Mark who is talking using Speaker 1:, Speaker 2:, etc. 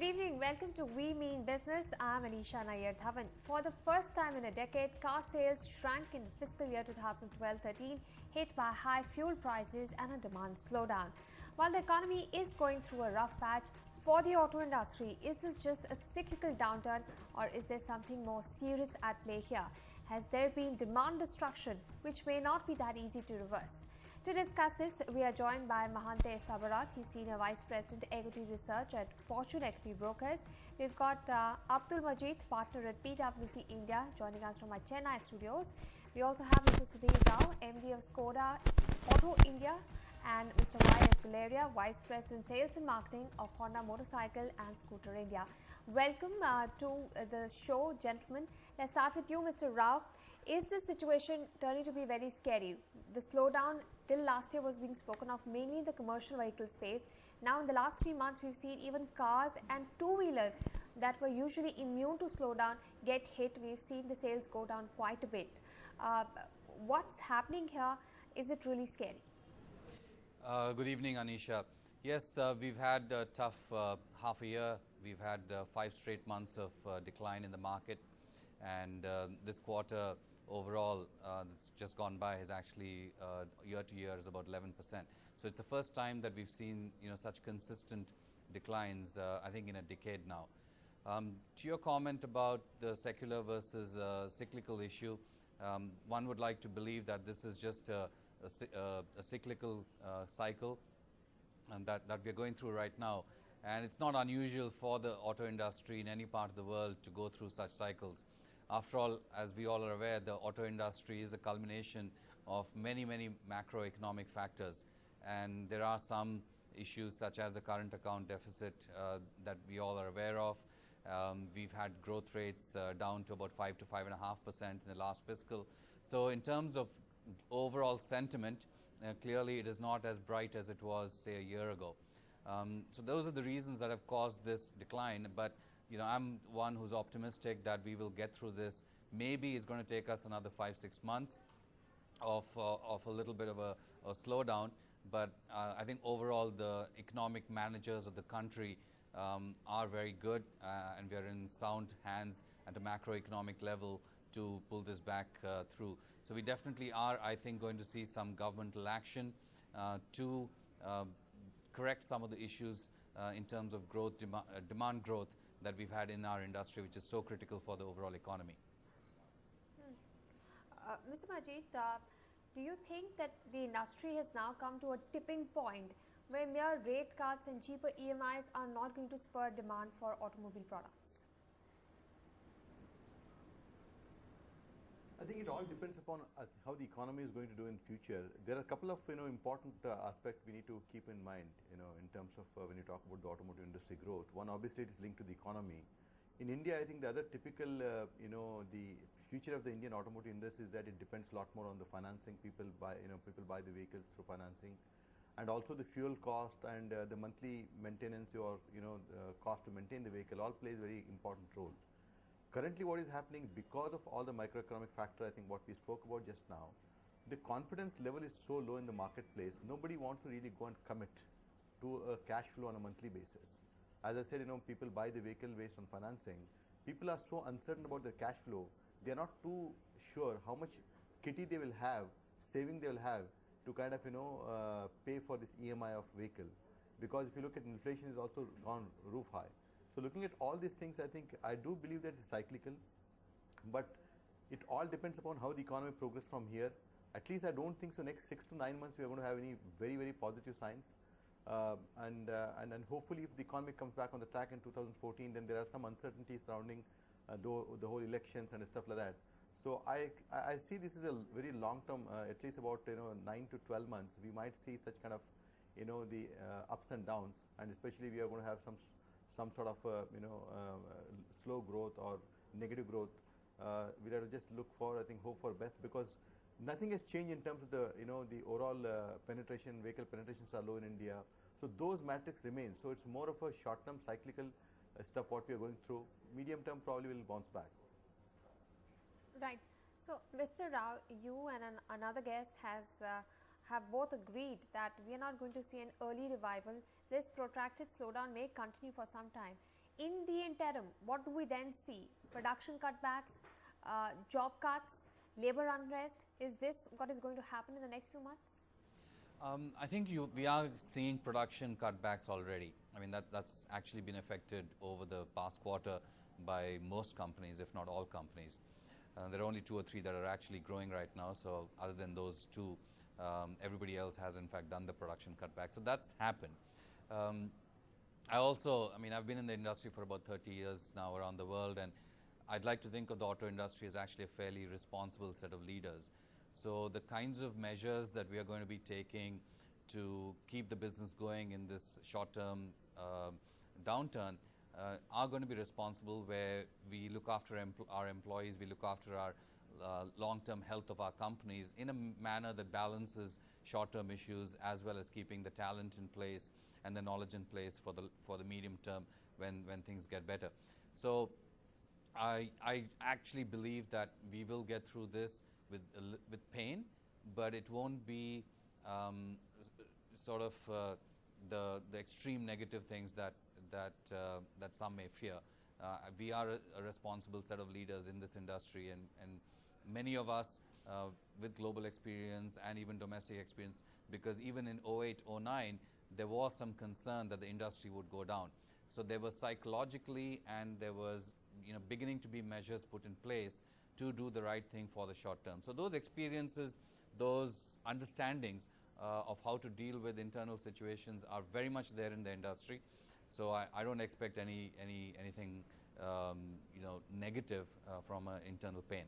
Speaker 1: Good evening. Welcome to We Mean Business. I'm Anisha Nair Dhawan. For the first time in a decade, car sales shrank in fiscal year 2012-13, hit by high fuel prices and a demand slowdown. While the economy is going through a rough patch, for the auto industry, is this just a cyclical downturn or is there something more serious at play here? Has there been demand destruction which may not be that easy to reverse? To discuss this, we are joined by Mahantesh Sabarad. He's Senior Vice President Equity Research at Fortune Equity Brokers. We've got Abdul Majeed, Partner at PwC India, joining us from our Chennai studios. We also have Mr. Sudhir Rao, MD of SKODA Auto India, and Mr. YS Guleria, Vice President Sales and Marketing of Honda Motorcycle and Scooter India. Welcome to the show, gentlemen. Let's start with you, Mr. Rao. Is this situation turning to be very scary? The slowdown till last year was being spoken of mainly in the commercial vehicle space. Now in the last 3 months, we've seen even cars and two-wheelers that were usually immune to slowdown get hit. We've seen the sales go down quite a bit. What's happening here? Is it really scary?
Speaker 2: Good evening, Anisha. Yes, we've had a tough half a year. We've had 5 straight months of decline in the market, and this quarter overall that's just gone by has actually year to year is about 11%. So it's the first time that we've seen such consistent declines I think in a decade now. To your comment about the secular versus cyclical issue, one would like to believe that this is just a cyclical cycle and that we're going through right now, and it's not unusual for the auto industry in any part of the world to go through such cycles. After all, as we all are aware, the auto industry is a culmination of many macroeconomic factors, and there are some issues such as the current account deficit that we all are aware of. We've had growth rates down to about 5 to 5.5% in the last fiscal. So in terms of overall sentiment, clearly it is not as bright as it was, say, a year ago. So those are the reasons that have caused this decline, but I'm one who's optimistic that we will get through this. Maybe it's going to take us another 5-6 months of a little bit of a slowdown, but I think overall the economic managers of the country are very good, and we are in sound hands at a macroeconomic level to pull this back through. So we definitely are, I think, going to see some governmental action to correct some of the issues in terms of growth, demand growth that we've had in our industry, which is so critical for the overall economy.
Speaker 1: Mr. Majeed, do you think that the industry has now come to a tipping point where mere rate cuts and cheaper EMIs are not going to spur demand for automobile products?
Speaker 3: I think it all depends upon how the economy is going to do in future. There are a couple of important aspects we need to keep in mind in terms of when you talk about the automotive industry growth. One, obviously, it is linked to the economy. In India, I think the other typical the future of the Indian automotive industry is that it depends a lot more on the financing. People buy the vehicles through financing, and also the fuel cost and the monthly maintenance or cost to maintain the vehicle all plays a very important role. Currently, what is happening because of all the microeconomic factor, I think what we spoke about just now, the confidence level is so low in the marketplace. Nobody wants to really go and commit to a cash flow on a monthly basis. As I said, people buy the vehicle based on financing. People are so uncertain about their cash flow. They are not too sure how much kitty they will have, saving they will have to kind of pay for this EMI of vehicle. Because if you look at inflation, is also gone roof high. So looking at all these things, I do believe that it's cyclical, but it all depends upon how the economy progresses from here. At least I don't think so next 6 to 9 months we are going to have any very positive signs. And hopefully if the economy comes back on the track in 2014, then there are some uncertainties surrounding the whole elections and stuff like that. So I see this is a very long term, at least about 9 to 12 months. We might see such kind of the ups and downs, and especially we are going to have some sort of slow growth or negative growth. We have to just look for, I think, hope for best, because nothing has changed in terms of the the overall vehicle penetrations are low in India. So those metrics remain. So it's more of a short-term cyclical stuff what we are going through. Medium-term probably will bounce back.
Speaker 1: Right. So, Mr. Rao, you and another guest have both agreed that we are not going to see an early revival. This protracted slowdown may continue for some time. in the interim, what do we then see? Production cutbacks, job cuts, labor unrest? Is this what is going to happen in the next few months?
Speaker 2: I think we are seeing production cutbacks already. I mean, that's actually been affected over the past quarter by most companies, if not all companies. There are only 2 or 3 that are actually growing right now. So other than those 2, everybody else has in fact done the production cutback. So that's happened. I mean, I've been in the industry for about 30 years now around the world, and I'd like to think of the auto industry as actually a fairly responsible set of leaders. So the kinds of measures that we are going to be taking to keep the business going in this short-term downturn are going to be responsible, where we look after our employees, we look after our long-term health of our companies in a manner that balances short-term issues as well as keeping the talent in place and the knowledge in place for the medium term when things get better. So I actually believe that we will get through this with pain, but it won't be sort of the extreme negative things that some may fear. We are a responsible set of leaders in this industry, and many of us with global experience and even domestic experience, because even in 08, 09, there was some concern that the industry would go down. So there was psychologically, and there was beginning to be measures put in place to do the right thing for the short term. So those experiences, those understandings of how to deal with internal situations are very much there in the industry. So I don't expect anything negative from internal pain.